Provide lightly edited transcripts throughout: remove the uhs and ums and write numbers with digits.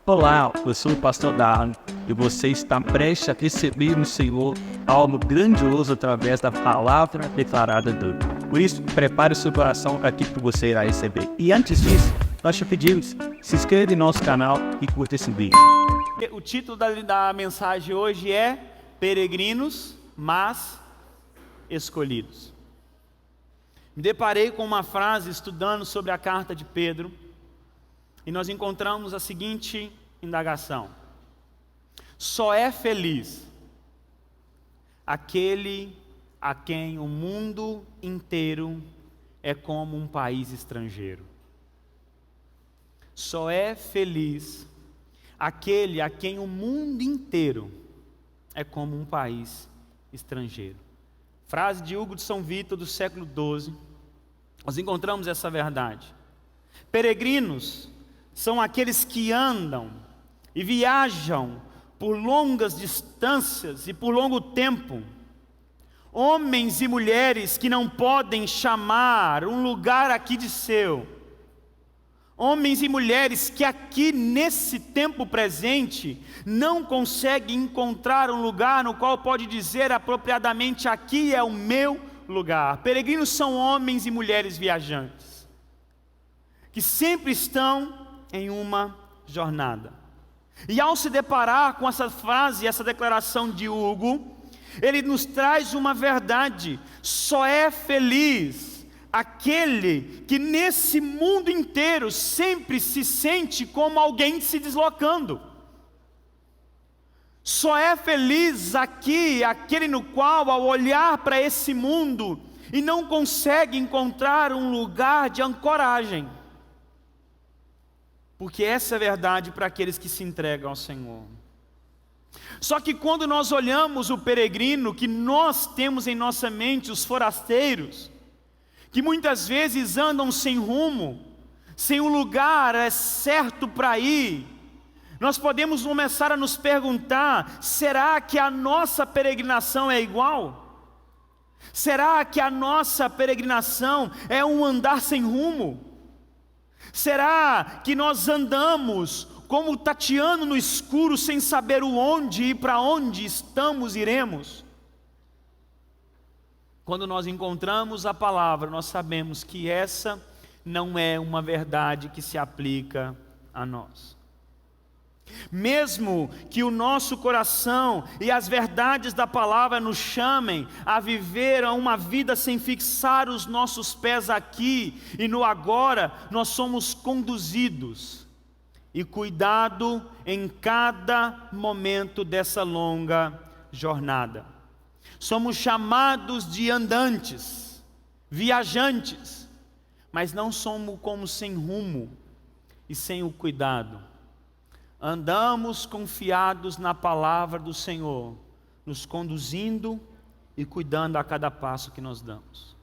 Olá, eu sou o pastor Darlan e você está prestes a receber no Senhor algo grandioso através da palavra declarada dele. Por isso, prepare o seu coração para aquilo que você irá receber. E antes disso, nós te pedimos, se inscreva em nosso canal e curta esse vídeo. O título da mensagem hoje é Peregrinos, mas escolhidos. Me deparei com uma frase estudando sobre a carta de Pedro e nós encontramos a seguinte indagação: só é feliz aquele a quem o mundo inteiro é como um país estrangeiro. Só é feliz aquele a quem o mundo inteiro é como um país estrangeiro. Frase de Hugo de São Vito, do século XII. Nós encontramos essa verdade. Peregrinos são aqueles que andam e viajam por longas distâncias e por longo tempo. Homens e mulheres que não podem chamar um lugar aqui de seu. Homens e mulheres que aqui nesse tempo presente não conseguem encontrar um lugar no qual pode dizer apropriadamente: aqui é o meu lugar. Peregrinos são homens e mulheres viajantes, que sempre estão em uma jornada. E ao se deparar com essa frase, essa declaração de Hugo, ele nos traz uma verdade: só é feliz aquele que nesse mundo inteiro sempre se sente como alguém se deslocando. Só é feliz aqui aquele no qual, ao olhar para esse mundo, e não consegue encontrar um lugar de ancoragem. Porque essa é a verdade para aqueles que se entregam ao Senhor. Só que quando nós olhamos o peregrino, que nós temos em nossa mente, os forasteiros, que muitas vezes andam sem rumo, sem um lugar certo para ir, nós podemos começar a nos perguntar: será que a nossa peregrinação é igual? Será que a nossa peregrinação é um andar sem rumo? Será que nós andamos como tateando no escuro, sem saber o onde e para onde iremos? Quando nós encontramos a palavra, nós sabemos que essa não é uma verdade que se aplica a nós. Mesmo que o nosso coração e as verdades da palavra nos chamem a viver uma vida sem fixar os nossos pés aqui e no agora, nós somos conduzidos e cuidado em cada momento dessa longa jornada. Somos chamados de andantes, viajantes, mas não somos como sem rumo e sem o cuidado. Andamos confiados na palavra do Senhor, nos conduzindo e cuidando a cada passo que nós damos.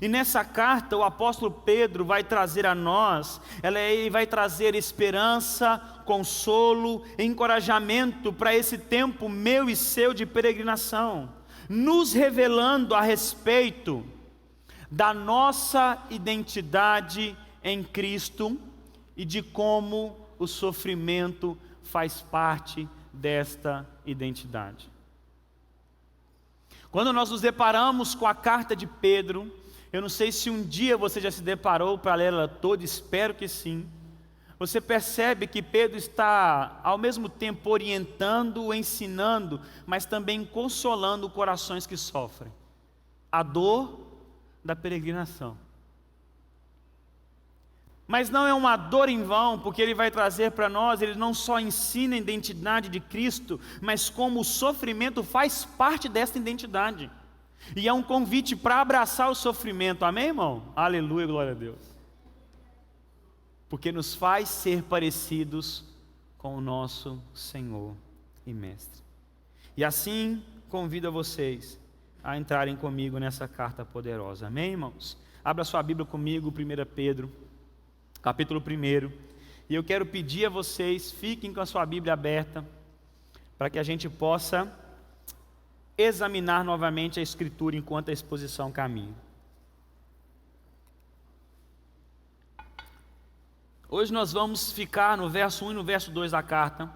E nessa carta o apóstolo Pedro vai trazer a nós, ele vai trazer esperança, consolo, encorajamento para esse tempo meu e seu de peregrinação, nos revelando a respeito da nossa identidade em Cristo e de como o sofrimento faz parte desta identidade. Quando nós nos deparamos com a carta de Pedro, eu não sei se um dia você já se deparou para ler ela toda, espero que sim. Você percebe que Pedro está ao mesmo tempo orientando, ensinando, mas também consolando corações que sofrem a dor da peregrinação. Mas não é uma dor em vão, porque ele vai trazer para nós, ele não só ensina a identidade de Cristo, mas como o sofrimento faz parte dessa identidade. E é um convite para abraçar o sofrimento, amém, irmão? Aleluia, glória a Deus. Porque nos faz ser parecidos com o nosso Senhor e Mestre. E assim, convido a vocês a entrarem comigo nessa carta poderosa, amém, irmãos? Abra sua Bíblia comigo, 1 Pedro, capítulo 1, e eu quero pedir a vocês, fiquem com a sua Bíblia aberta, para que a gente possa examinar novamente a Escritura enquanto a exposição caminha. Hoje nós vamos ficar no verso 1 e no verso 2 da carta,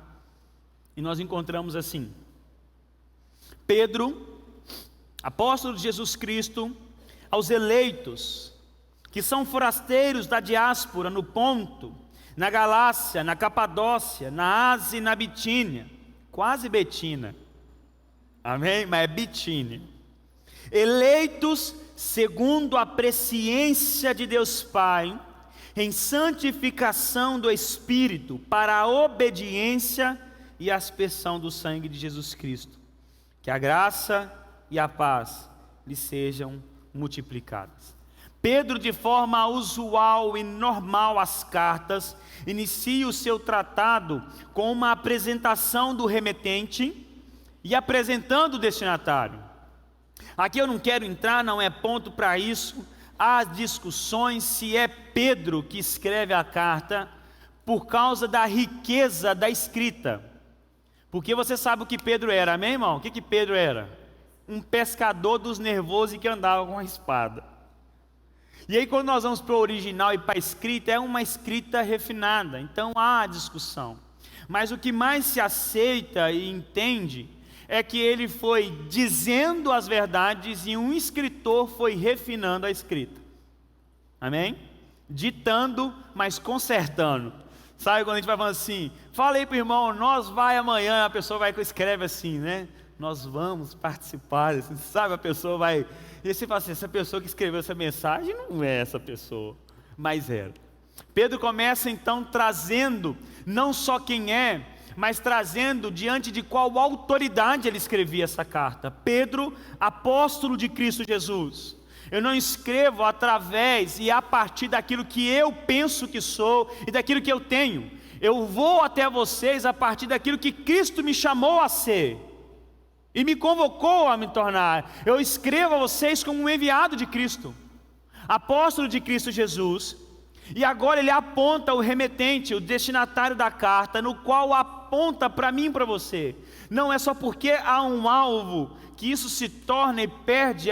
e nós encontramos assim: Pedro, apóstolo de Jesus Cristo, aos eleitos, que são forasteiros da diáspora no Ponto, na Galácia, na Capadócia, na Ásia e na Bitínia, quase Betina, amém? Mas é Bitínia. Eleitos segundo a presciência de Deus Pai, em santificação do Espírito, para a obediência e a aspersão do sangue de Jesus Cristo. Que a graça e a paz lhe sejam multiplicadas. Pedro, de forma usual e normal às cartas, inicia o seu tratado com uma apresentação do remetente e apresentando o destinatário. Aqui eu não quero entrar, não é ponto para isso. Há discussões se é Pedro que escreve a carta por causa da riqueza da escrita. Porque você sabe o que Pedro era, amém, irmão? O que Pedro era? Um pescador dos nervosos e que andava com a espada. E aí quando nós vamos para o original e para a escrita, é uma escrita refinada, então há discussão. Mas o que mais se aceita e entende é que ele foi dizendo as verdades e um escritor foi refinando a escrita. Amém? Ditando, mas consertando. Sabe quando a gente vai falando assim, fala aí para o irmão, nós vai amanhã, a pessoa vai escreve assim, né? Nós vamos participar, assim, sabe, a pessoa vai... E você fala assim, essa pessoa que escreveu essa mensagem não é essa pessoa, mas era. Pedro começa então trazendo, não só quem é, mas trazendo diante de qual autoridade ele escrevia essa carta. Pedro, apóstolo de Cristo Jesus. Eu não escrevo através e a partir daquilo que eu penso que sou e daquilo que eu tenho. Eu vou até vocês a partir daquilo que Cristo me chamou a ser e me convocou a me tornar. Eu escrevo a vocês como um enviado de Cristo, apóstolo de Cristo Jesus. E agora ele aponta o remetente, o destinatário da carta, no qual aponta para mim e para você. Não é só porque há um alvo que isso se torna e perde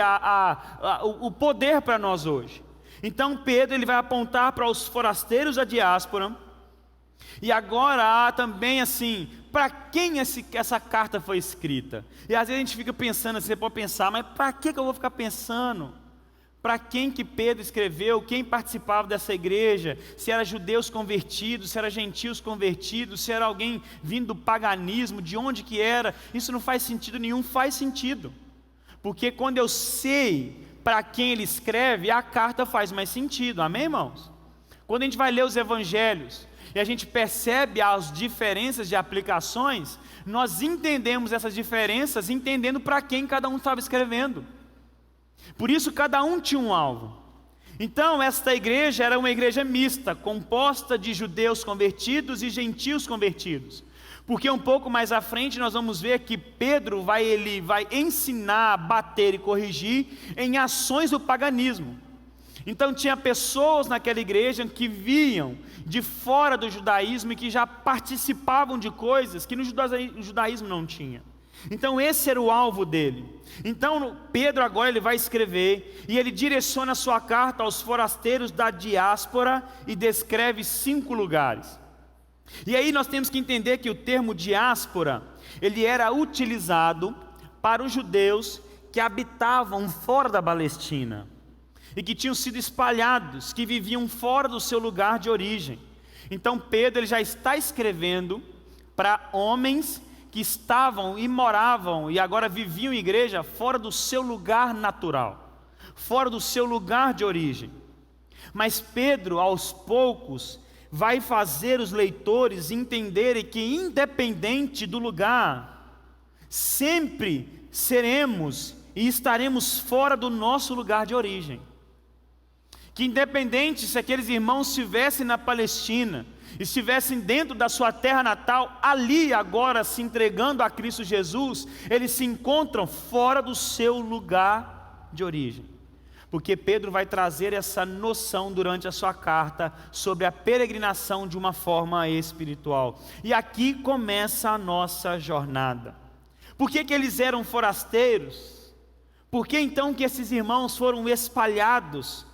o poder para nós hoje. Então Pedro ele vai apontar para os forasteiros da diáspora. E agora há também assim, para quem essa carta foi escrita? E às vezes a gente fica pensando assim, você pode pensar, mas para que eu vou ficar pensando? Para quem que Pedro escreveu, quem participava dessa igreja, se era judeus convertidos, se era gentios convertidos, se era alguém vindo do paganismo, de onde que era, isso não faz sentido nenhum, faz sentido, porque quando eu sei para quem ele escreve, a carta faz mais sentido, amém, irmãos? Quando a gente vai ler os evangelhos, e a gente percebe as diferenças de aplicações, nós entendemos essas diferenças, entendendo para quem cada um estava escrevendo. Por isso cada um tinha um alvo. Então esta igreja era uma igreja mista, composta de judeus convertidos e gentios convertidos. Porque um pouco mais à frente nós vamos ver que Pedro vai ensinar, bater e corrigir em ações do paganismo. Então tinha pessoas naquela igreja que viam de fora do judaísmo e que já participavam de coisas que no judaísmo não tinha. Então esse era o alvo dele. Então Pedro agora ele vai escrever e ele direciona a sua carta aos forasteiros da diáspora e descreve 5 lugares. E aí nós temos que entender que o termo diáspora, ele era utilizado para os judeus que habitavam fora da Palestina e que tinham sido espalhados, que viviam fora do seu lugar de origem. Então Pedro ele já está escrevendo para homens que estavam e moravam e agora viviam em igreja fora do seu lugar natural, fora do seu lugar de origem. Mas Pedro, aos poucos, vai fazer os leitores entenderem que independente do lugar, sempre seremos e estaremos fora do nosso lugar de origem. Que independente se aqueles irmãos estivessem na Palestina, estivessem dentro da sua terra natal, ali agora se entregando a Cristo Jesus, eles se encontram fora do seu lugar de origem. Porque Pedro vai trazer essa noção durante a sua carta sobre a peregrinação de uma forma espiritual. E aqui começa a nossa jornada. Por que eles eram forasteiros? Por que então que esses irmãos foram espalhados?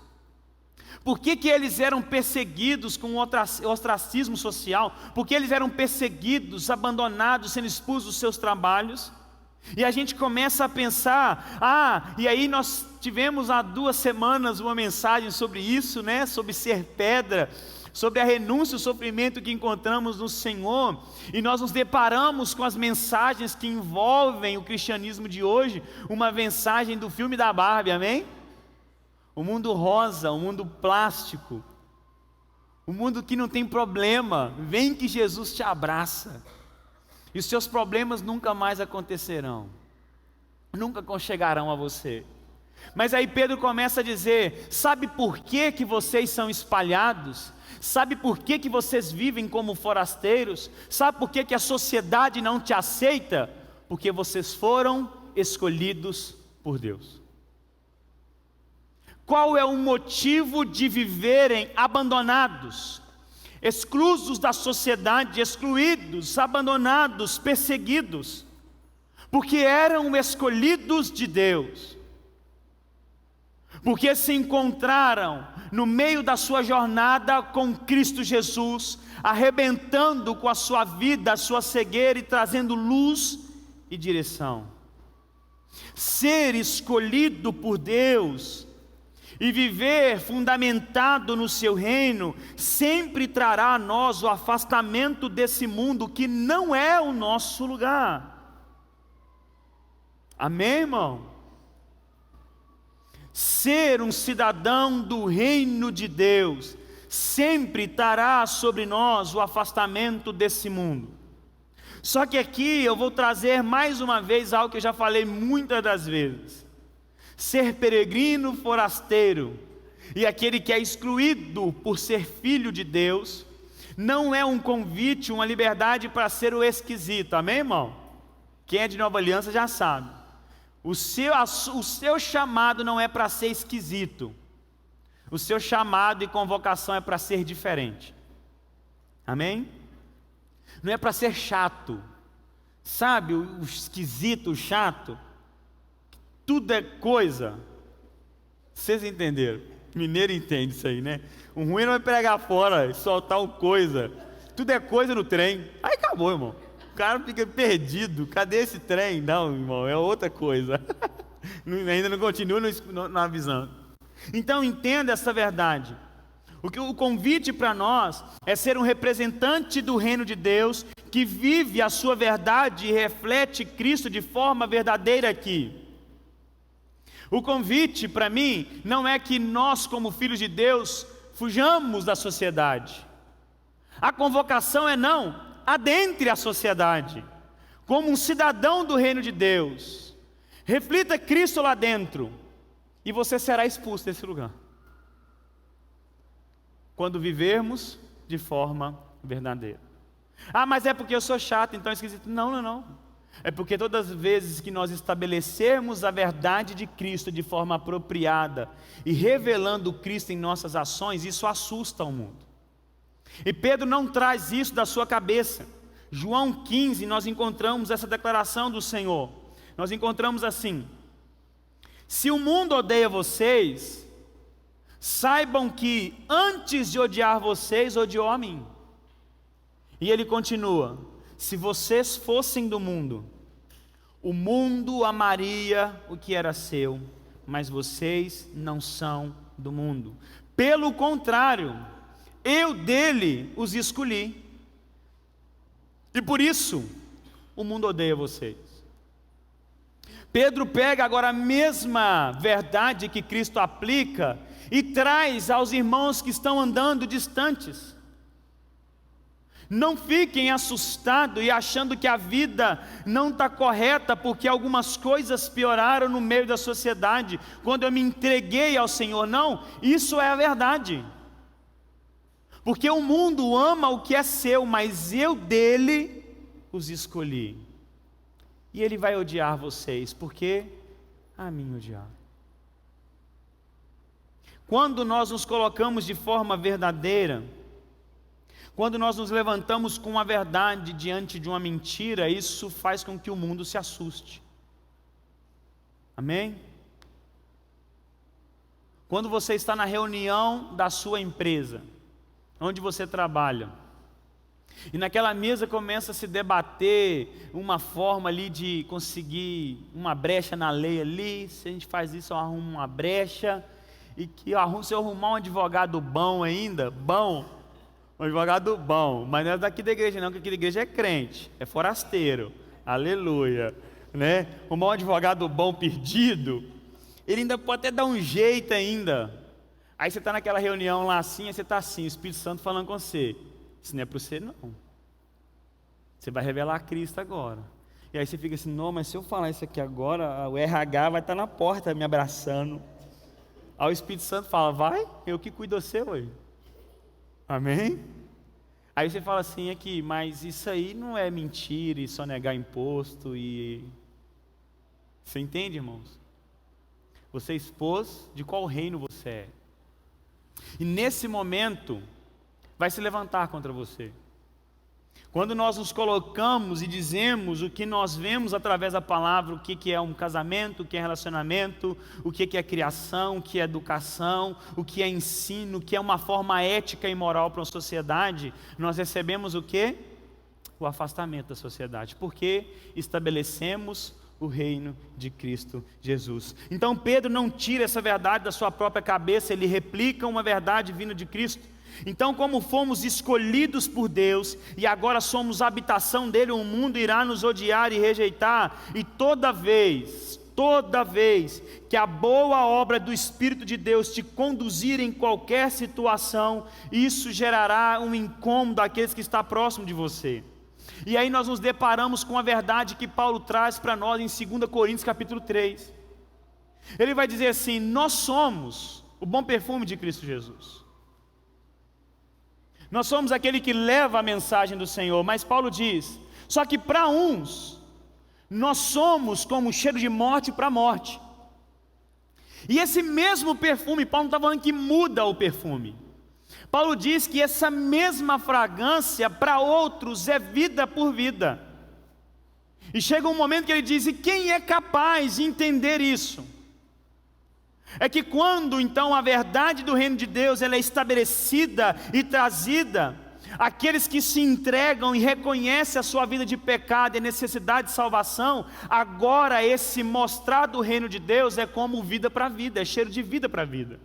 Por que que eles eram perseguidos com ostracismo social? Por que eles eram perseguidos, abandonados, sendo expulsos dos seus trabalhos? E a gente começa a pensar, e aí nós tivemos há 2 semanas uma mensagem sobre isso, né? Sobre ser pedra, sobre a renúncia e o sofrimento que encontramos no Senhor, e nós nos deparamos com as mensagens que envolvem o cristianismo de hoje, uma mensagem do filme da Barbie, amém? O mundo rosa, o mundo plástico, o mundo que não tem problema, vem que Jesus te abraça, e os seus problemas nunca mais acontecerão, nunca chegarão a você. Mas aí Pedro começa a dizer: sabe por que que vocês são espalhados? Sabe por que que vocês vivem como forasteiros? Sabe por que que a sociedade não te aceita? Porque vocês foram escolhidos por Deus. Qual é o motivo de viverem abandonados, exclusos da sociedade, excluídos, abandonados, perseguidos? Porque eram escolhidos de Deus, porque se encontraram no meio da sua jornada com Cristo Jesus, arrebentando com a sua vida, a sua cegueira e trazendo luz e direção. Ser escolhido por Deus e viver fundamentado no seu reino sempre trará a nós o afastamento desse mundo que não é o nosso lugar. Amém, irmão? Ser um cidadão do reino de Deus sempre trará sobre nós o afastamento desse mundo. Só que aqui eu vou trazer mais uma vez algo que eu já falei muitas das vezes. Ser peregrino, forasteiro e aquele que é excluído por ser filho de Deus, não é um convite, uma liberdade para ser o esquisito, amém, irmão? Quem é de Nova Aliança já sabe. O seu chamado não é para ser esquisito. O seu chamado e convocação é para ser diferente. Amém? Não é para ser chato. Sabe, o esquisito, o chato? Tudo é coisa. Vocês entenderam? Mineiro entende isso aí, né? O ruim não é pregar fora e soltar uma coisa. Tudo é coisa no trem. Aí acabou, irmão. O cara fica perdido. Cadê esse trem? Não, irmão, é outra coisa. Ainda não continua na visão. Então entenda essa verdade. O convite para nós é ser um representante do reino de Deus, que vive a sua verdade e reflete Cristo de forma verdadeira aqui. O convite para mim não é que nós, como filhos de Deus, fujamos da sociedade. A convocação é não, adentre a sociedade, como um cidadão do reino de Deus. Reflita Cristo lá dentro, e você será expulso desse lugar, quando vivermos de forma verdadeira. Mas é porque eu sou chato, então é esquisito. Não. É porque todas as vezes que nós estabelecermos a verdade de Cristo de forma apropriada e revelando Cristo em nossas ações, isso assusta o mundo. E Pedro não traz isso da sua cabeça. João 15, nós encontramos essa declaração do Senhor. Nós encontramos assim: se o mundo odeia vocês, saibam que antes de odiar vocês, odiou a mim. E ele continua: se vocês fossem do mundo, o mundo amaria o que era seu, mas vocês não são do mundo. Pelo contrário, eu dele os escolhi, e por isso o mundo odeia vocês. Pedro pega agora a mesma verdade que Cristo aplica e traz aos irmãos que estão andando distantes. Não fiquem assustados e achando que a vida não está correta porque algumas coisas pioraram no meio da sociedade quando eu me entreguei ao Senhor. Não, isso é a verdade. Porque o mundo ama o que é seu, mas eu dele os escolhi. E ele vai odiar vocês, porque a mim odiaram. Quando nós nos colocamos de forma verdadeira, quando nós nos levantamos com a verdade diante de uma mentira, isso faz com que o mundo se assuste. Amém? Quando você está na reunião da sua empresa, onde você trabalha, e naquela mesa começa a se debater uma forma ali de conseguir uma brecha na lei ali, se a gente faz isso, eu arrumo uma brecha, e que se eu arrumar um advogado bom ainda, um advogado bom, mas não é daqui da igreja não, porque aqui da igreja é crente, é forasteiro, aleluia, né? Arrumar um advogado bom perdido, ele ainda pode até dar um jeito ainda. Aí você está naquela reunião lá assim, aí você está assim, o Espírito Santo falando com você, isso não é para você não, você vai revelar Cristo agora. E aí você fica assim, não, mas se eu falar isso aqui agora, o RH vai estar na porta me abraçando. Aí o Espírito Santo fala, vai, eu que cuido de você hoje. Amém? Aí você fala assim aqui, mas isso aí não é mentira e só negar imposto e... Você entende, irmãos? Você expôs de qual reino você é. E nesse momento, vai se levantar contra você. Quando nós nos colocamos e dizemos o que nós vemos através da palavra, o que é um casamento, o que é relacionamento, o que é criação, o que é educação, o que é ensino, o que é uma forma ética e moral para uma sociedade, nós recebemos o quê? O afastamento da sociedade, porque estabelecemos o reino de Cristo Jesus. Então Pedro não tira essa verdade da sua própria cabeça, ele replica uma verdade vinda de Cristo. Então, como fomos escolhidos por Deus e agora somos habitação dele, o mundo irá nos odiar e rejeitar, e toda vez que a boa obra do Espírito de Deus te conduzir em qualquer situação, isso gerará um incômodo àqueles que estão próximos de você. E aí nós nos deparamos com a verdade que Paulo traz para nós em 2 Coríntios capítulo 3. Ele vai dizer assim: nós somos o bom perfume de Cristo Jesus. Nós somos aquele que leva a mensagem do Senhor, mas Paulo diz, só que para uns, nós somos como um cheiro de morte para a morte. E esse mesmo perfume, Paulo não está falando que muda o perfume. Paulo diz que essa mesma fragrância para outros é vida por vida. E chega um momento que ele diz, e quem é capaz de entender isso? É que quando então a verdade do reino de Deus ela é estabelecida e trazida, aqueles que se entregam e reconhecem a sua vida de pecado e necessidade de salvação, agora esse mostrar do reino de Deus é como vida para vida, é cheiro de vida para vida.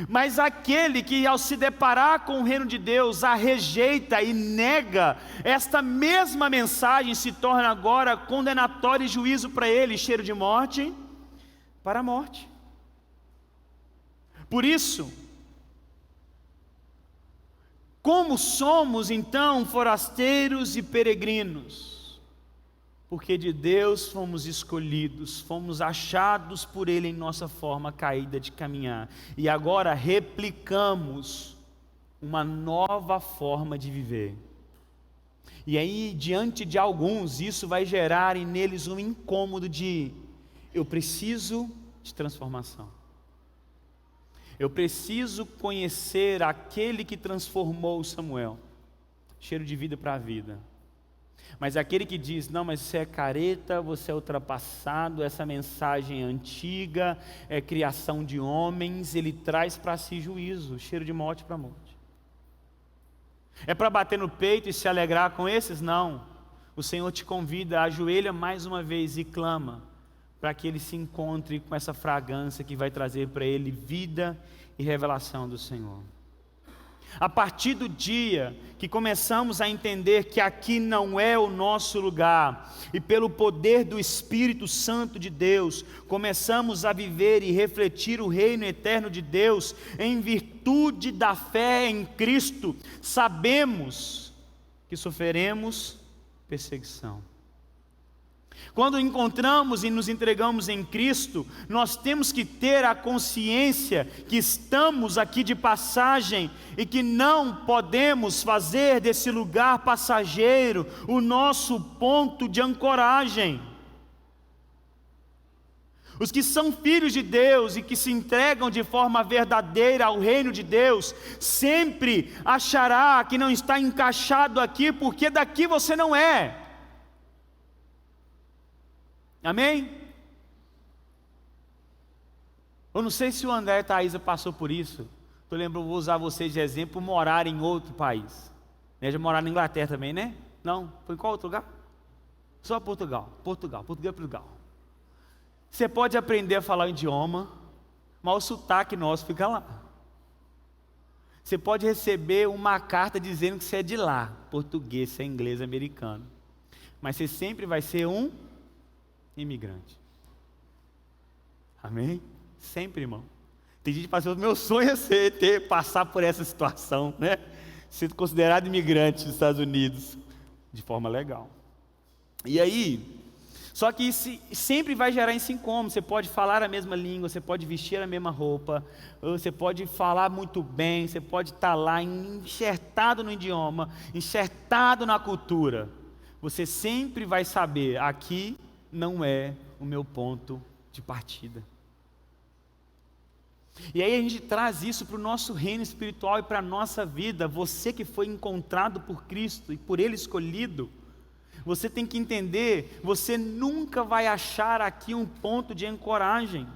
Mas aquele que ao se deparar com o reino de Deus a rejeita e nega, esta mesma mensagem se torna agora condenatório e juízo para ele, cheiro de morte para a morte. Por isso, como somos então forasteiros e peregrinos? Porque de Deus fomos escolhidos, fomos achados por Ele em nossa forma caída de caminhar, e agora replicamos uma nova forma de viver. E aí, diante de alguns, isso vai gerar neles um incômodo de: eu preciso de transformação. Eu preciso conhecer aquele que transformou Samuel. Cheiro de vida para a vida. Mas aquele que diz, não, mas você é careta, você é ultrapassado, essa mensagem é antiga, é criação de homens, ele traz para si juízo, cheiro de morte para a morte. É para bater no peito e se alegrar com esses? Não. O Senhor te convida, ajoelha mais uma vez e clama, para que ele se encontre com essa fragrância que vai trazer para ele vida e revelação do Senhor. A partir do dia que começamos a entender que aqui não é o nosso lugar, e pelo poder do Espírito Santo de Deus, começamos a viver e refletir o reino eterno de Deus, em virtude da fé em Cristo, sabemos que sofreremos perseguição. Quando encontramos e nos entregamos em Cristo, nós temos que ter a consciência que estamos aqui de passagem e que não podemos fazer desse lugar passageiro o nosso ponto de ancoragem. Os que são filhos de Deus e que se entregam de forma verdadeira ao reino de Deus, sempre achará que não está encaixado aqui, porque daqui você não é. Amém? Eu não sei se o André e a Thaisa passou por isso. Eu lembro, vou usar vocês de exemplo, morar em outro país. Já moraram na Inglaterra também, né? Não, foi em qual outro lugar? Só Portugal, Portugal. Você pode aprender a falar o idioma, mas o sotaque nosso fica lá. Você pode receber uma carta dizendo que você é de lá, português, você é inglês, americano, mas você sempre vai ser um imigrante. Amém? Sempre, irmão. Tem gente que fala, meu sonho é passar por essa situação, né? Ser considerado imigrante nos Estados Unidos, de forma legal. E aí, só que isso sempre vai gerar esse incômodo. Você pode falar a mesma língua, você pode vestir a mesma roupa, você pode falar muito bem, você pode estar lá enxertado no idioma, enxertado na cultura. Você sempre vai saber, aqui não é o meu ponto de partida. E aí a gente traz isso para o nosso reino espiritual e para a nossa vida. Você que foi encontrado por Cristo e por Ele escolhido, você tem que entender, você nunca vai achar aqui um ponto de ancoragem.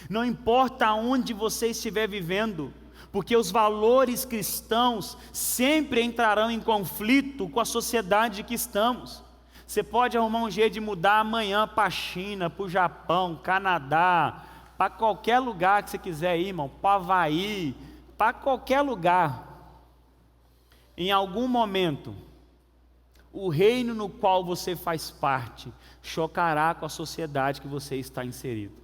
Não importa onde você estiver vivendo, porque os valores cristãos sempre entrarão em conflito com a sociedade que estamos. Você pode arrumar um jeito de mudar amanhã para a China, para o Japão, Canadá, para qualquer lugar que você quiser ir, irmão, para Havaí, para qualquer lugar. Em algum momento, o reino no qual você faz parte chocará com a sociedade que você está inserido.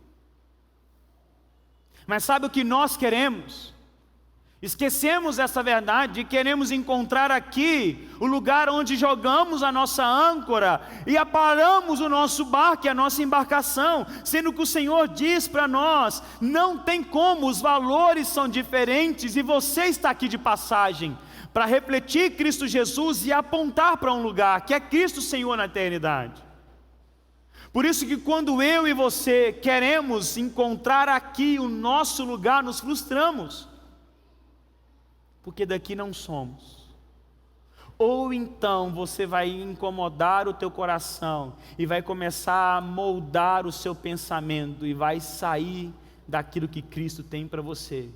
Mas sabe o que nós queremos? Esquecemos essa verdade e queremos encontrar aqui o lugar onde jogamos a nossa âncora e aparamos o nosso barco e a nossa embarcação, sendo que o Senhor diz para nós, não tem como, os valores são diferentes e você está aqui de passagem para refletir Cristo Jesus e apontar para um lugar que é Cristo Senhor na eternidade. Por isso que quando eu e você queremos encontrar aqui o nosso lugar, nos frustramos, porque daqui não somos. Ou então você vai incomodar o teu coração e vai começar a moldar o seu pensamento e vai sair daquilo que Cristo tem para você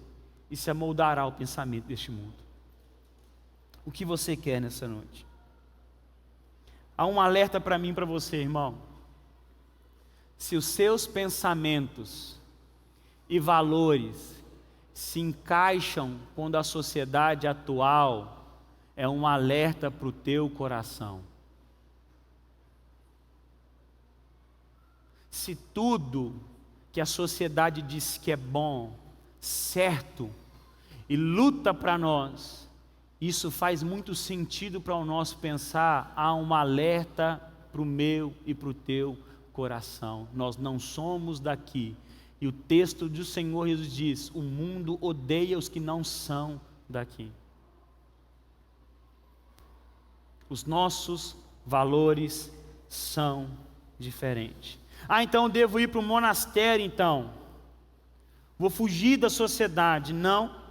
e se amoldará ao pensamento deste mundo. O que você quer nessa noite? Há um alerta para mim e para você, irmão. Se os seus pensamentos e valores se encaixam com a sociedade atual, é um alerta para o teu coração. Se tudo que a sociedade diz que é bom, certo, e luta para nós, isso faz muito sentido para o nosso pensar, há um alerta para o meu e para o teu coração. Nós não somos daqui. E o texto do Senhor Jesus diz, o mundo odeia os que não são daqui. Os nossos valores são diferentes. Então eu devo ir para o monastério então. Vou fugir da sociedade. Não.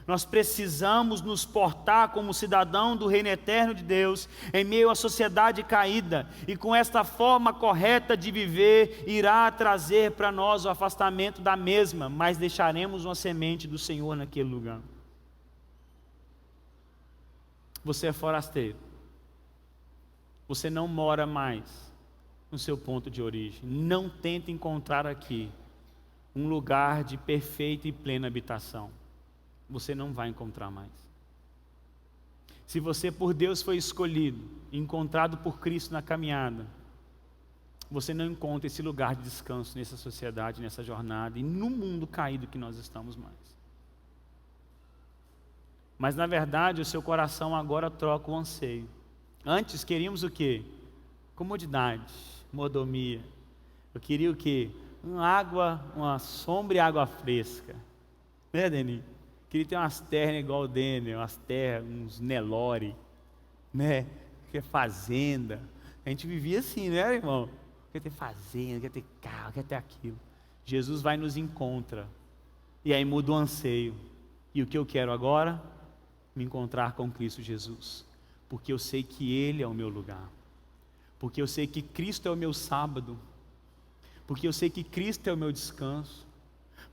Nós precisamos nos portar como cidadão do reino eterno de Deus, em meio à sociedade caída, e com esta forma correta de viver, irá trazer para nós o afastamento da mesma, mas deixaremos uma semente do Senhor naquele lugar. Você é forasteiro, você não mora mais no seu ponto de origem, não tenta encontrar aqui um lugar de perfeita e plena habitação. Você não vai encontrar mais. Se você por Deus foi escolhido, encontrado por Cristo na caminhada, você não encontra esse lugar de descanso nessa sociedade, nessa jornada e no mundo caído que nós estamos mais. Mas na verdade o seu coração agora troca o anseio. Antes queríamos o quê? Comodidade, mordomia. Eu queria o quê? Uma sombra e água fresca. Né, Denis? Queria ter umas terras igual o Denner, umas terras, uns Nelore, né? Que é fazenda. A gente vivia assim, né, irmão? Quer ter fazenda, quer ter carro, quer ter aquilo. Jesus vai e nos encontra. E aí muda o anseio. E o que eu quero agora? Me encontrar com Cristo Jesus. Porque eu sei que Ele é o meu lugar. Porque eu sei que Cristo é o meu sábado. Porque eu sei que Cristo é o meu descanso.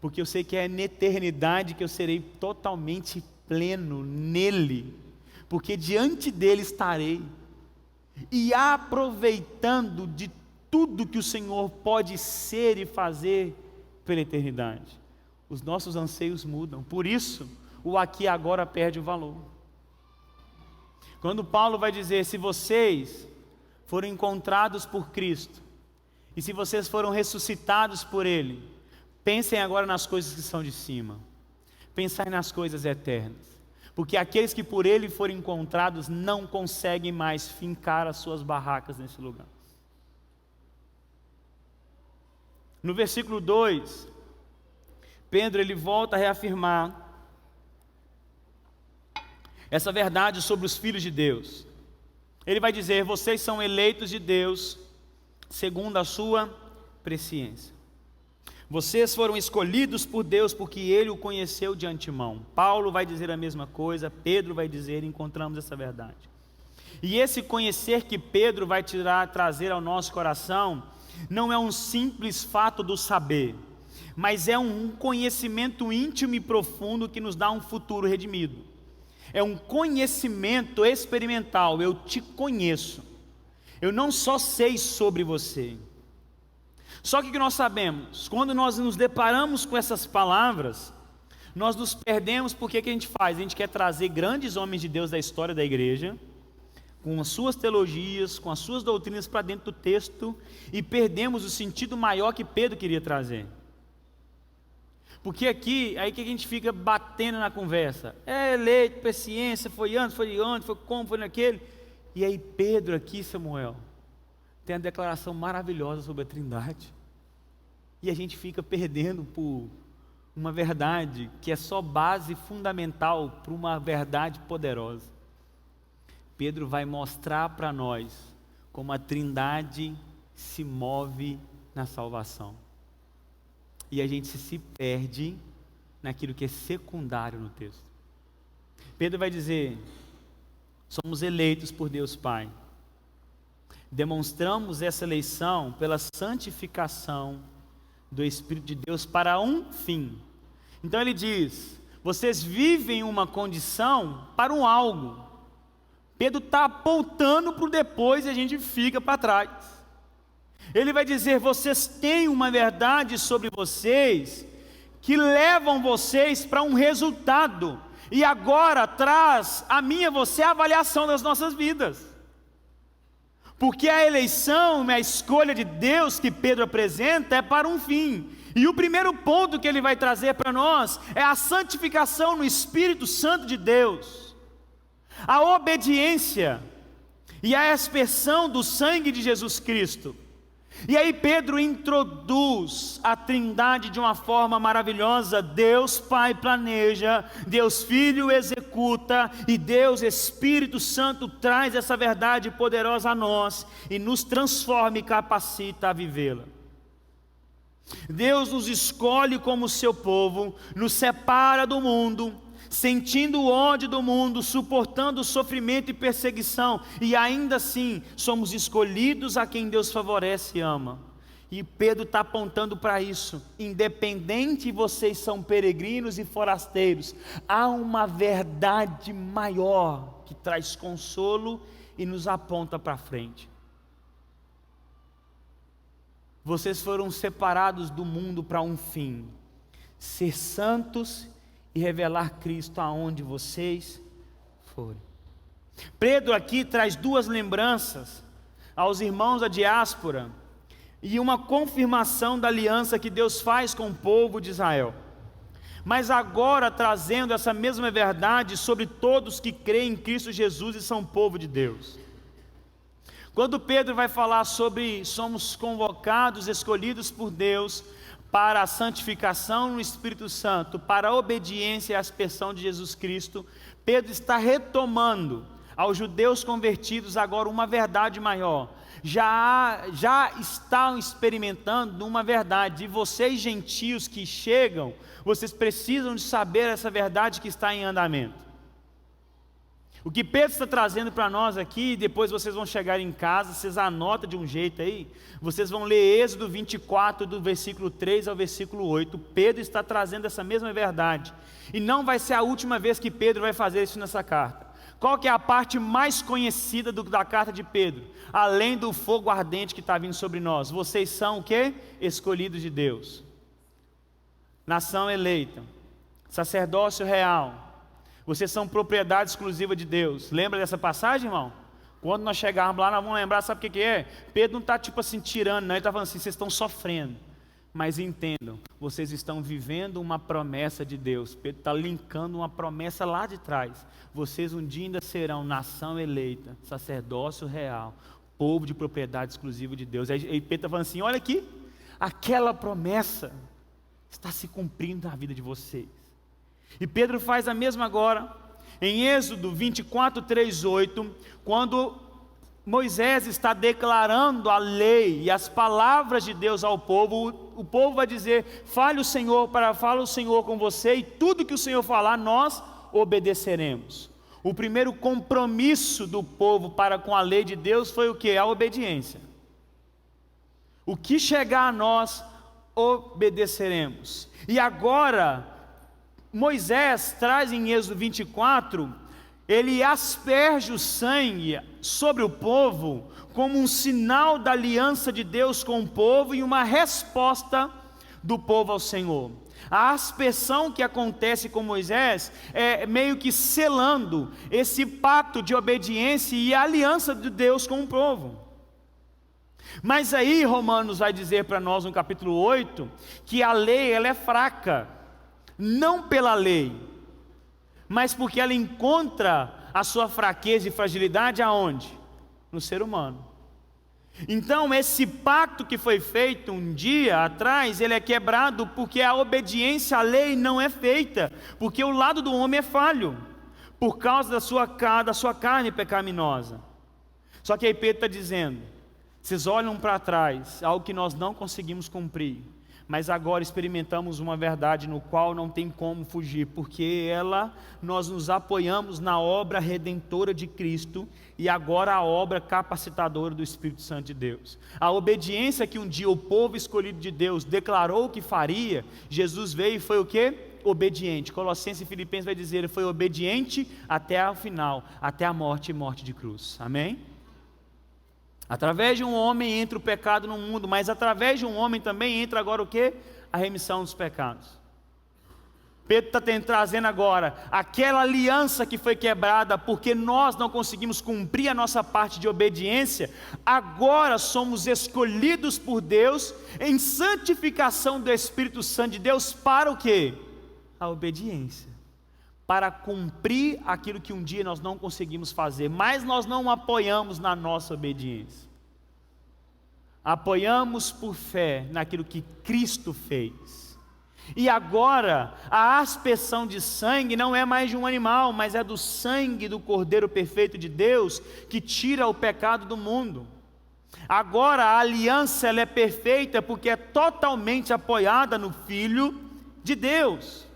porque eu sei que é na eternidade que eu serei totalmente pleno nele, porque diante dele estarei, e aproveitando de tudo que o Senhor pode ser e fazer pela eternidade. Os nossos anseios mudam, por isso o aqui e agora perde o valor. Quando Paulo vai dizer, se vocês foram encontrados por Cristo, e se vocês foram ressuscitados por Ele, pensem agora nas coisas que são de cima, pensai nas coisas eternas, porque aqueles que por Ele foram encontrados não conseguem mais fincar as suas barracas nesse lugar. No versículo 2, Pedro ele volta a reafirmar essa verdade sobre os filhos de Deus. Ele vai dizer, vocês são eleitos de Deus, segundo a sua presciência. Vocês foram escolhidos por Deus, porque Ele o conheceu de antemão. Paulo vai dizer a mesma coisa, Pedro vai dizer, encontramos essa verdade. E esse conhecer que Pedro vai trazer ao nosso coração, não é um simples fato do saber, mas é um conhecimento íntimo e profundo que nos dá um futuro redimido. É um conhecimento experimental, eu te conheço, eu não só sei sobre você. Só que o que nós sabemos, quando nós nos deparamos com essas palavras, nós nos perdemos, porque o que a gente faz? A gente quer trazer grandes homens de Deus da história da igreja, com as suas teologias, com as suas doutrinas para dentro do texto, e perdemos o sentido maior que Pedro queria trazer. Porque aqui, aí que a gente fica batendo na conversa, é eleito, presciência, foi antes, foi como, foi naquele, e aí Pedro aqui, Samuel, tem a declaração maravilhosa sobre a Trindade, e a gente fica perdendo por uma verdade que é só base fundamental para uma verdade poderosa. Pedro vai mostrar para nós como a Trindade se move na salvação. E a gente se perde naquilo que é secundário no texto. Pedro vai dizer, somos eleitos por Deus Pai. Demonstramos essa eleição pela santificação do Espírito de Deus para um fim. Então ele diz, vocês vivem uma condição para um algo. Pedro está apontando para o depois e a gente fica para trás. Ele vai dizer, vocês têm uma verdade sobre vocês, que levam vocês para um resultado, e agora traz a mim e a você a avaliação das nossas vidas, porque a eleição, a escolha de Deus que Pedro apresenta é para um fim, e o primeiro ponto que ele vai trazer para nós, é a santificação no Espírito Santo de Deus, a obediência, e a aspersão do sangue de Jesus Cristo. E aí Pedro introduz a Trindade de uma forma maravilhosa. Deus Pai planeja, Deus Filho executa, e Deus Espírito Santo traz essa verdade poderosa a nós, e nos transforma e capacita a vivê-la. Deus nos escolhe como seu povo, nos separa do mundo, sentindo o ódio do mundo, suportando o sofrimento e perseguição, e ainda assim somos escolhidos a quem Deus favorece e ama. E Pedro está apontando para isso, independente vocês são peregrinos e forasteiros, há uma verdade maior que traz consolo e nos aponta para frente. Vocês foram separados do mundo para um fim, ser santos e revelar Cristo aonde vocês forem. Pedro aqui traz duas lembranças aos irmãos da diáspora e uma confirmação da aliança que Deus faz com o povo de Israel, mas agora trazendo essa mesma verdade sobre todos que creem em Cristo Jesus e são povo de Deus. Quando Pedro vai falar sobre somos convocados, escolhidos por Deus para a santificação no Espírito Santo, para a obediência e a aspersão de Jesus Cristo, Pedro está retomando aos judeus convertidos agora uma verdade maior. Já estão experimentando uma verdade, e vocês gentios que chegam, vocês precisam de saber essa verdade que está em andamento. O que Pedro está trazendo para nós aqui, depois vocês vão chegar em casa, vocês anotam de um jeito aí, vocês vão ler Êxodo 24, do versículo 3 ao versículo 8, Pedro está trazendo essa mesma verdade, e não vai ser a última vez que Pedro vai fazer isso nessa carta. Qual que é a parte mais conhecida da carta de Pedro? Além do fogo ardente que está vindo sobre nós, vocês são o quê? Escolhidos de Deus, nação eleita, sacerdócio real, vocês são propriedade exclusiva de Deus. Lembra dessa passagem, irmão? Quando nós chegarmos lá, nós vamos lembrar, sabe o que é? Pedro não está tipo assim tirando, não, ele está falando assim, vocês estão sofrendo, mas entendam, vocês estão vivendo uma promessa de Deus. Pedro está linkando uma promessa lá de trás. Vocês um dia ainda serão nação eleita, sacerdócio real, povo de propriedade exclusiva de Deus. Aí Pedro está falando assim, olha aqui, aquela promessa está se cumprindo na vida de vocês. E Pedro faz a mesma agora, em Êxodo 24, 3, 8, quando Moisés está declarando a lei e as palavras de Deus ao povo, o povo vai dizer, fala o Senhor com você, e tudo que o Senhor falar, nós obedeceremos. O primeiro compromisso do povo para com a lei de Deus foi o que? A obediência. O que chegar a nós, obedeceremos. E agora, Moisés traz em Êxodo 24, ele asperge o sangue sobre o povo, como um sinal da aliança de Deus com o povo e uma resposta do povo ao Senhor. A aspersão que acontece com Moisés é meio que selando esse pacto de obediência e a aliança de Deus com o povo. Mas aí Romanos vai dizer para nós no capítulo 8, que a lei ela é fraca, não pela lei, mas porque ela encontra a sua fraqueza e fragilidade aonde? No ser humano. Então esse pacto que foi feito um dia atrás, ele é quebrado porque a obediência à lei não é feita, porque o lado do homem é falho, por causa da sua carne pecaminosa. Só que aí Pedro está dizendo, vocês olham para trás, algo que nós não conseguimos cumprir, mas agora experimentamos uma verdade no qual não tem como fugir, porque nós nos apoiamos na obra redentora de Cristo, e agora a obra capacitadora do Espírito Santo de Deus. A obediência que um dia o povo escolhido de Deus declarou que faria, Jesus veio e foi o quê? Obediente. Colossenses e Filipenses vai dizer, ele foi obediente até o final, até a morte e morte de cruz. Amém? Através de um homem entra o pecado no mundo, mas através de um homem também entra agora o quê? A remissão dos pecados. Pedro está trazendo agora aquela aliança que foi quebrada porque nós não conseguimos cumprir a nossa parte de obediência. Agora somos escolhidos por Deus em santificação do Espírito Santo de Deus para o quê? A obediência. Para cumprir aquilo que um dia nós não conseguimos fazer, mas nós não apoiamos na nossa obediência. Apoiamos por fé naquilo que Cristo fez. E agora, a aspersão de sangue não é mais de um animal, mas é do sangue do Cordeiro perfeito de Deus, que tira o pecado do mundo. Agora a aliança ela é perfeita porque é totalmente apoiada no Filho de Deus.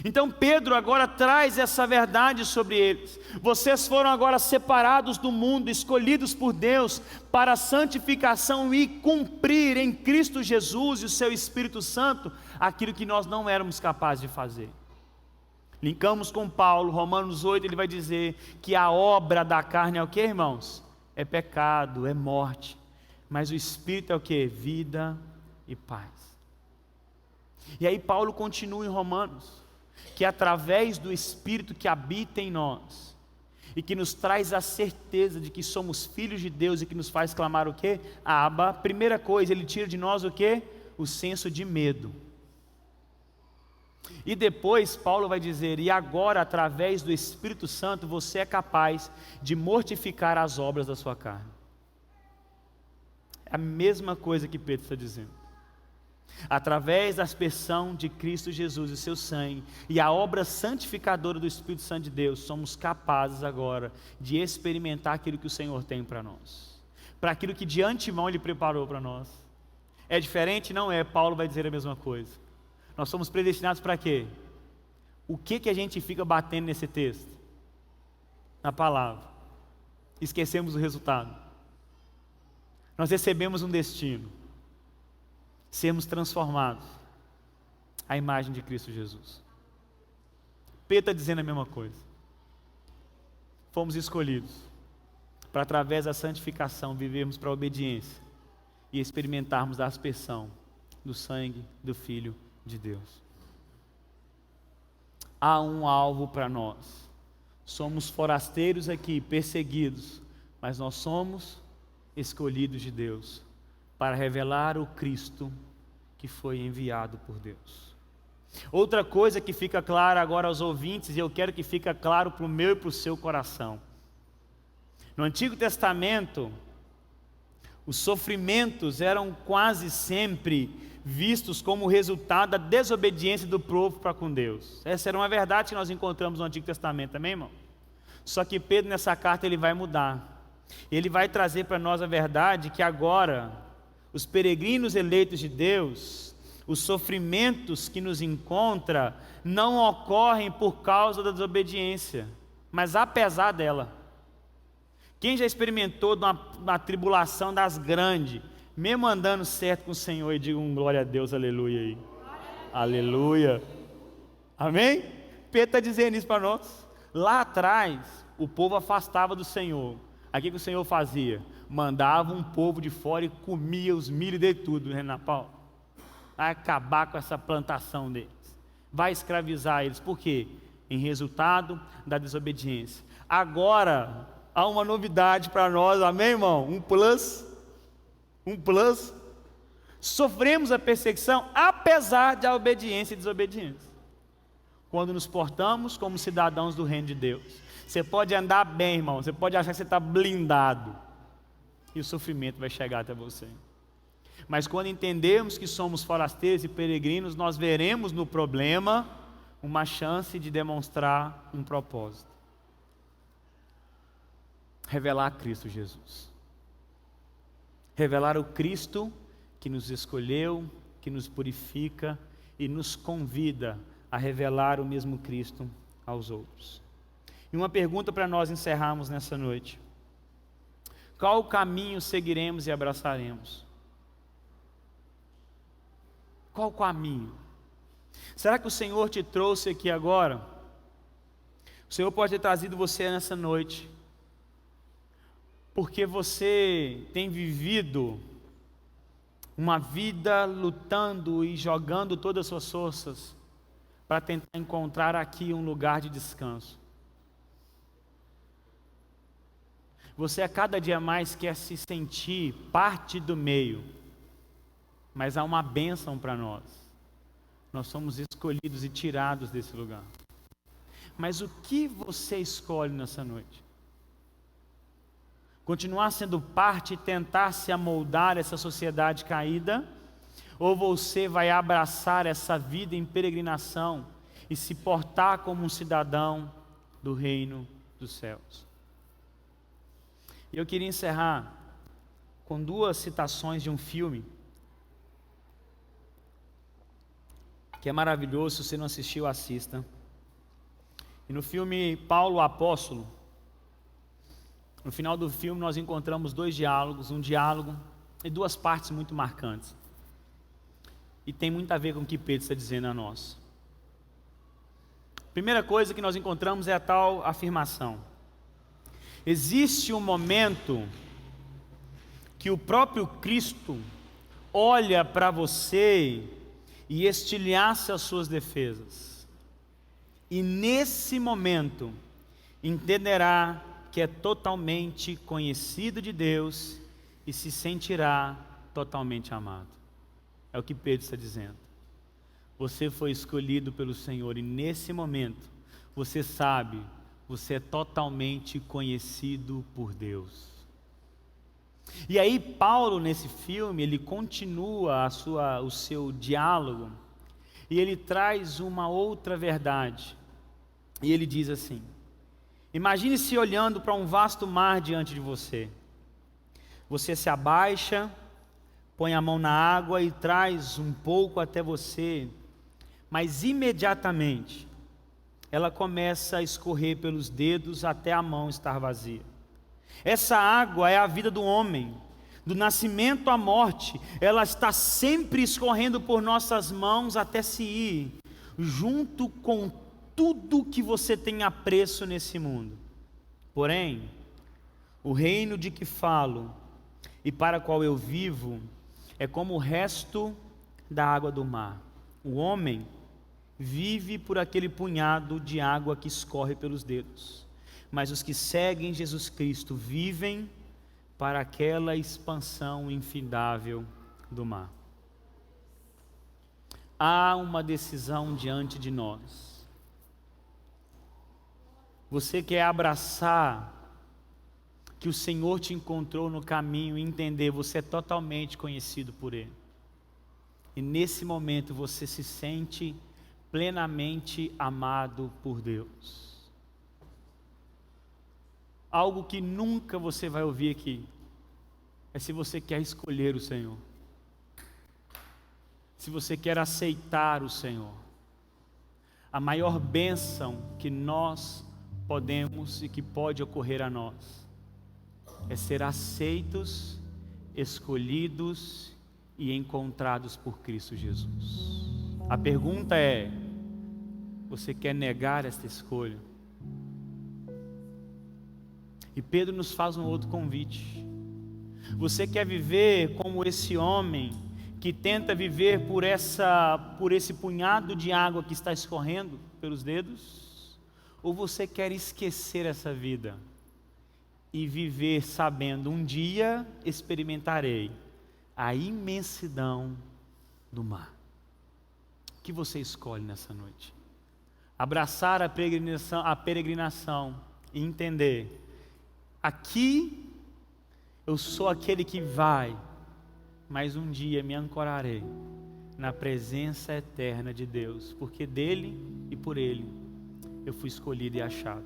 Então Pedro agora traz essa verdade sobre eles. Vocês foram agora separados do mundo, escolhidos por Deus para a santificação e cumprir em Cristo Jesus e o seu Espírito Santo aquilo que nós não éramos capazes de fazer. Linkamos com Paulo, Romanos 8, ele vai dizer que a obra da carne é o que, irmãos? É pecado, é morte, mas o Espírito é o que? Vida e paz. E aí Paulo continua em Romanos, que através do Espírito que habita em nós, e que nos traz a certeza de que somos filhos de Deus, e que nos faz clamar o quê? Abba. Primeira coisa, ele tira de nós o quê? O senso de medo. E depois Paulo vai dizer, e agora através do Espírito Santo, você é capaz de mortificar as obras da sua carne. É a mesma coisa que Pedro está dizendo. Através da aspersão de Cristo Jesus e seu sangue e a obra santificadora do Espírito Santo de Deus, somos capazes agora de experimentar aquilo que o Senhor tem para nós, para aquilo que de antemão Ele preparou para nós. É diferente? Não é. Paulo vai dizer a mesma coisa. Nós somos predestinados para quê? O que a gente fica batendo nesse texto? na palavra, esquecemos o resultado. Nós recebemos um destino: sermos transformados à imagem de Cristo Jesus. Pedro está dizendo a mesma coisa. Fomos escolhidos para, através da santificação, vivermos para a obediência e experimentarmos a aspersão do sangue do Filho de Deus. Há um alvo para nós. Somos forasteiros aqui, perseguidos, mas nós somos escolhidos de Deus para revelar o Cristo que foi enviado por Deus. Outra coisa que fica clara agora aos ouvintes, e eu quero que fique claro para o meu e para o seu coração: no Antigo Testamento, os sofrimentos eram quase sempre vistos como resultado da desobediência do povo para com Deus. Essa era uma verdade que nós encontramos no Antigo Testamento, também, irmão? Só que Pedro, nessa carta, ele vai mudar. Ele vai trazer para nós a verdade que agora, os peregrinos eleitos de Deus, os sofrimentos que nos encontram, não ocorrem por causa da desobediência, mas apesar dela. Quem já experimentou uma tribulação das grandes, mesmo andando certo com o Senhor, e diga um glória a Deus, aleluia aí. Aleluia. Amém? Pedro está dizendo isso para nós. Lá atrás, o povo afastava do Senhor. Aí o que o Senhor fazia? Mandava um povo de fora e comia os milho de tudo, Renan Paulo. Vai acabar com essa plantação deles. Vai escravizar eles. Por quê? Em resultado da desobediência. Agora, há uma novidade para nós, amém, irmão? Um plus. Sofremos a perseguição apesar da obediência e desobediência. Quando nos portamos como cidadãos do reino de Deus. Você pode andar bem, irmão. Você pode achar que você está blindado. E o sofrimento vai chegar até você. Mas quando entendemos que somos forasteiros e peregrinos, nós veremos no problema uma chance de demonstrar um propósito. Revelar Cristo Jesus. Revelar o Cristo que nos escolheu, que nos purifica e nos convida a revelar o mesmo Cristo aos outros. E uma pergunta para nós encerrarmos nessa noite: qual caminho seguiremos e abraçaremos? Qual caminho? Será que o Senhor te trouxe aqui agora? O Senhor pode ter trazido você nessa noite porque você tem vivido uma vida lutando e jogando todas as suas forças para tentar encontrar aqui um lugar de descanso. Você a cada dia mais quer se sentir parte do meio, mas há uma bênção para nós. Nós somos escolhidos e tirados desse lugar. Mas o que você escolhe nessa noite? Continuar sendo parte e tentar se amoldar essa sociedade caída? Ou você vai abraçar essa vida em peregrinação e se portar como um cidadão do reino dos céus? E eu queria encerrar com duas citações de um filme que é maravilhoso. Se você não assistiu, assista. E no filme Paulo o Apóstolo, no final do filme nós encontramos dois diálogos, um diálogo e duas partes muito marcantes. E tem muito a ver com o que Pedro está dizendo a nós. Primeira coisa que nós encontramos é a tal afirmação: existe um momento que o próprio Cristo olha para você e estilhaça as suas defesas. E nesse momento entenderá que é totalmente conhecido de Deus e se sentirá totalmente amado. É o que Pedro está dizendo. Você foi escolhido pelo Senhor e nesse momento você sabe, você é totalmente conhecido por Deus. E aí Paulo nesse filme, ele continua o seu diálogo e ele traz uma outra verdade. E ele diz assim: imagine-se olhando para um vasto mar diante de você. Você se abaixa, põe a mão na água e traz um pouco até você, mas imediatamente ela começa a escorrer pelos dedos até a mão estar vazia. Essa água é a vida do homem, do nascimento à morte. Ela está sempre escorrendo por nossas mãos até se ir, junto com tudo que você tem apreço nesse mundo. Porém, o reino de que falo e para qual eu vivo é como o resto da água do mar. O homem vive por aquele punhado de água que escorre pelos dedos, mas os que seguem Jesus Cristo vivem para aquela expansão infindável do mar. Há uma decisão diante de nós. Você quer abraçar que o Senhor te encontrou no caminho e entender, você é totalmente conhecido por Ele. E nesse momento você se sente plenamente amado por Deus. Algo que nunca você vai ouvir aqui é se você quer escolher o Senhor, se você quer aceitar o Senhor. A maior bênção que nós podemos e que pode ocorrer a nós é ser aceitos, escolhidos e encontrados por Cristo Jesus. A pergunta é: você quer negar esta escolha? E Pedro nos faz um outro convite. Você quer viver como esse homem que tenta viver por esse punhado de água que está escorrendo pelos dedos? Ou você quer esquecer essa vida e viver sabendo, um dia experimentarei a imensidão do mar? O que você escolhe nessa noite? Abraçar a peregrinação e entender: aqui eu sou aquele que vai, mas um dia me ancorarei na presença eterna de Deus, porque dele e por ele eu fui escolhido e achado,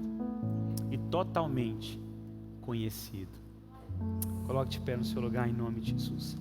e totalmente conhecido. Coloque de pé no seu lugar em nome de Jesus.